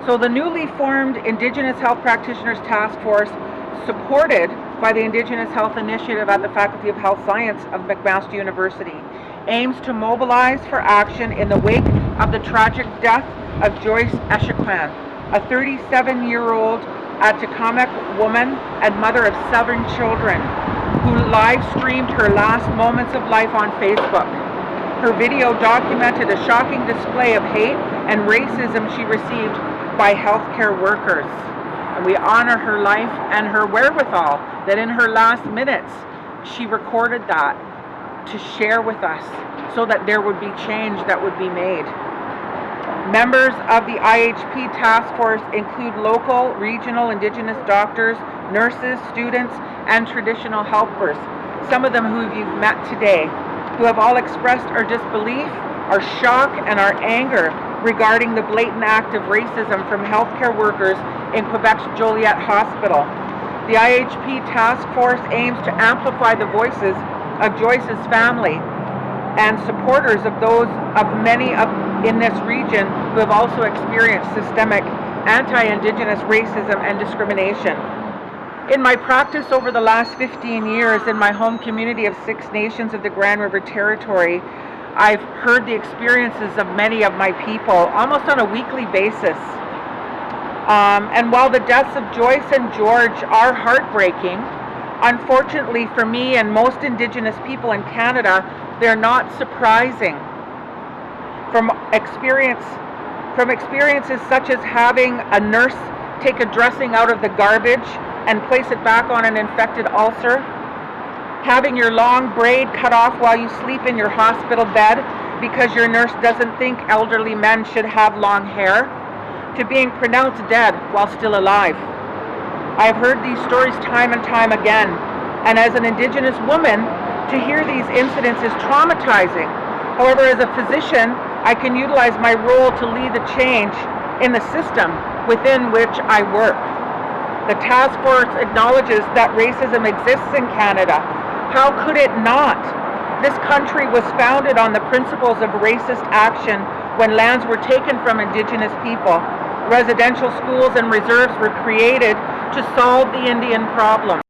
So the newly formed Indigenous Health Practitioners Task Force, supported by the Indigenous Health Initiative at the Faculty of Health Science of McMaster University, aims to mobilize for action in the wake of the tragic death of Joyce Echequan, a 37-year-old Atacamac woman and mother of 7 children, who live-streamed her last moments of life on Facebook. Her video documented a shocking display of hate and racism she received by healthcare workers. And we honor her life and her wherewithal that in her last minutes she recorded that to share with us so that there would be change that would be made. Members of the IHP task force include local, regional, Indigenous doctors, nurses, students, and traditional helpers, some of them who you've met today, who have all expressed our disbelief, our shock, and our anger regarding the blatant act of racism from healthcare workers in Quebec's Joliet Hospital. The IHP task force aims to amplify the voices of Joyce's family and supporters of those of many in this region who have also experienced systemic anti-Indigenous racism and discrimination. In my practice over the last 15 years in my home community of 6 nations of the Grand River Territory, I've heard the experiences of many of my people almost on a weekly basis. And while the deaths of Joyce and George are heartbreaking, unfortunately for me and most Indigenous people in Canada, they're not surprising. From experiences such as having a nurse take a dressing out of the garbage and place it back on an infected ulcer, having your long braid cut off while you sleep in your hospital bed because your nurse doesn't think elderly men should have long hair, to being pronounced dead while still alive. I have heard these stories time and time again, and as an Indigenous woman, to hear these incidents is traumatizing. However, as a physician, I can utilize my role to lead the change in the system within which I work. The task force acknowledges that racism exists in Canada. How could it not? This country was founded on the principles of racist action when lands were taken from Indigenous people. Residential schools and reserves were created to solve the Indian problem.